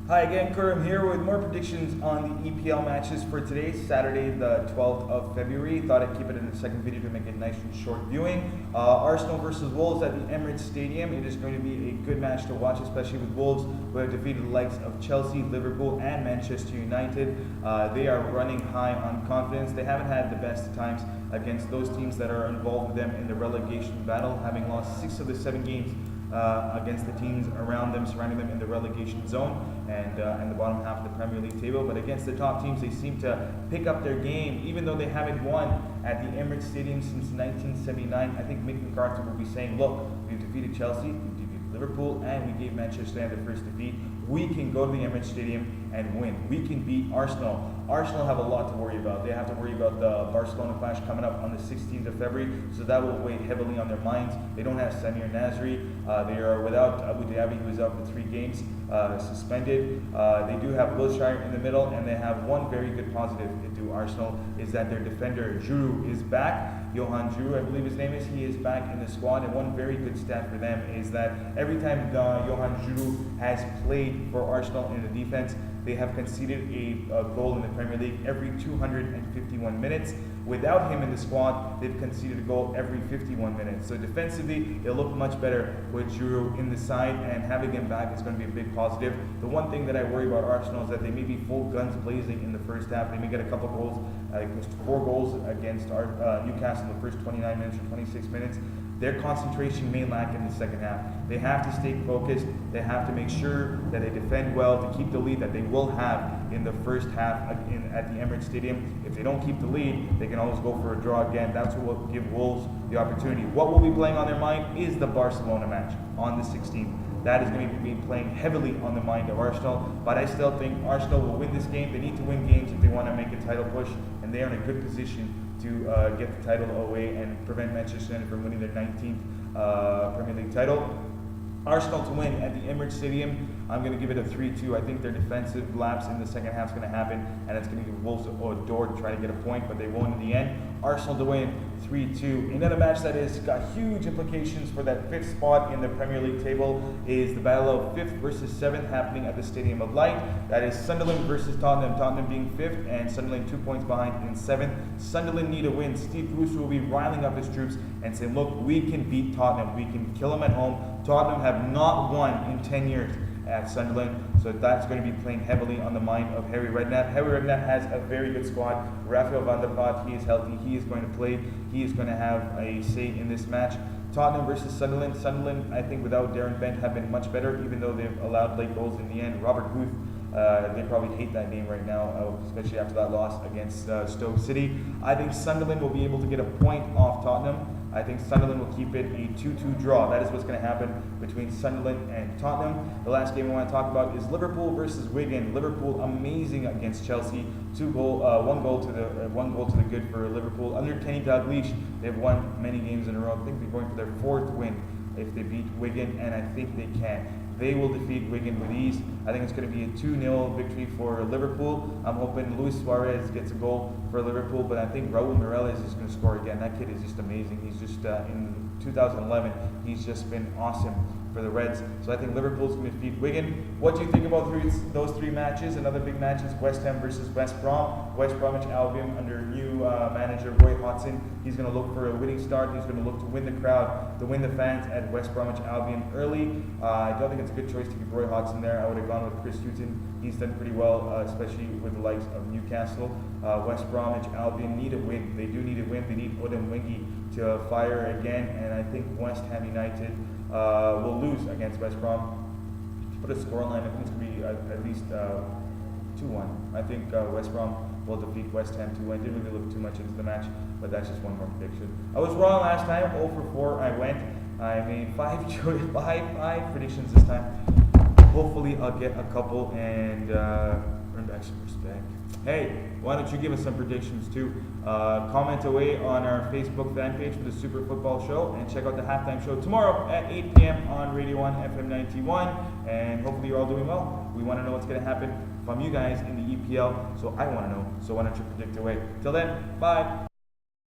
Hi again, Kurum here with more predictions on the EPL matches for today, Saturday the 12th of February. Thought I'd keep it in the second video to make it nice and short viewing. Arsenal versus Wolves at the Emirates Stadium. It is going to be a good match to watch, especially with Wolves, who have defeated the likes of Chelsea, Liverpool, and Manchester United. They are running high on confidence. They haven't had the best of times against those teams that are involved with them in the relegation battle, having lost 6 of the 7 games against the teams around them, surrounding them in the relegation zone and the bottom half of the Premier League table. But against the top teams, they seem to pick up their game, even though they haven't won at the Emirates Stadium since 1979. I think Mick McCarthy will be saying, look, we've defeated Chelsea, we've defeated Liverpool, and we gave Manchester United their first defeat. We can go to the Emirates Stadium and win. We can beat Arsenal. Arsenal have a lot to worry about. They have to worry about the Barcelona clash coming up on the 16th of February, so that will weigh heavily on their minds. They don't have Samir Nasri. They are without Abu Dhabi, who is out for 3 games, suspended. They do have Wilshere in the middle, and they have one very good positive to Arsenal, is that their defender, Giroud, is back. Johan Giroud, I believe his name is, he is back in the squad, and one very good stat for them is that every time Johan Giroud has played for Arsenal in the defense, they have conceded a goal in the Premier League every 251 minutes. Without him in the squad, they've conceded a goal every 51 minutes. So defensively, it'll look much better with Giroud in the side, and having him back is going to be a big positive. The one thing that I worry about Arsenal is that they may be full guns blazing in the first half. They may get a couple goals, 4 goals against Newcastle in the first 29 minutes or 26 minutes. Their concentration may lack in the second half. They have to stay focused. They have to make sure that they defend well to keep the lead that they will have in the first half at the Emirates Stadium. If they don't keep the lead, they can always go for a draw again. That's what will give Wolves the opportunity. What will be playing on their mind is the Barcelona match on the 16th. That is going to be playing heavily on the mind of Arsenal, but I still think Arsenal will win this game. They need to win games if they want to make a title push, and they are in a good position to get the title away and prevent Manchester United from winning their 19th Premier League title. Arsenal to win at the Emirates Stadium, I'm going to give it a 3-2. I think their defensive lapse in the second half is going to happen, and it's going to give Wolves a door to try to get a point, but they won't in the end. Arsenal to win 3-2. Another match that has got huge implications for that 5th spot in the Premier League table is the battle of 5th versus 7th happening at the Stadium of Light. That is Sunderland versus Tottenham. Tottenham being 5th and Sunderland 2 points behind in 7th. Sunderland need a win. Steve Bruce will be riling up his troops and saying, look, we can beat Tottenham. We can kill them at home. Tottenham have not won in 10 years at Sunderland, so that's going to be playing heavily on the mind of Harry Redknapp. Harry Redknapp has a very good squad. Rafael van der Vaart, he is healthy, he is going to play, he is going to have a say in this match. Tottenham versus Sunderland. Sunderland, I think without Darren Bent, have been much better, even though they've allowed late goals in the end. Robert Huth, they probably hate that game right now, especially after that loss against Stoke City. I think Sunderland will be able to get a point off Tottenham. I think Sunderland will keep it a 2-2 draw. That is what's going to happen between Sunderland and Tottenham. The last game I want to talk about is Liverpool versus Wigan. Liverpool amazing against Chelsea. 1 goal to the good for Liverpool. Under Kenny Dalglish, they've won many games in a row. I think they're going for their 4th win if they beat Wigan, and I think they can. They will defeat Wigan with ease. I think it's going to be a 2-0 victory for Liverpool. I'm hoping Luis Suarez gets a goal for Liverpool, but I think Raul Meireles is going to score again. That kid is just amazing. He's just, in 2011, he's just been awesome for the Reds. So I think Liverpool's going to defeat Wigan. What do you think about those 3 matches? Another big match is West Ham versus West Brom. West Bromwich Albion under new manager Roy Hodgson. He's going to look for a winning start. He's going to look to win the crowd, to win the fans at West Bromwich Albion early. I don't think it's a good choice to keep Roy Hodgson there. I would have gone with Chris Hughton. He's done pretty well, especially with the likes of Newcastle. West Bromwich Albion need a win. They do need a win. They need Odem Wingy to fire again, and I think West Ham United will lose against West Brom. To put a scoreline, I think it's going to be at least 2-1. I think West Brom will defeat West Ham 2-1. Didn't really look too much into the match, but that's just one more prediction. I was wrong last time, 0 for 4 I went. I made 5 predictions this time. Hopefully I'll get a couple and earn back some respect. Hey, why don't you give us some predictions too? Comment away on our Facebook fan page for the Super Football Show, and check out the halftime show tomorrow at 8 p.m. on Radio 1 FM 91. And hopefully you're all doing well. We want to know what's going to happen from you guys in the EPL, so I want to know. So why don't you predict away? Till then, bye.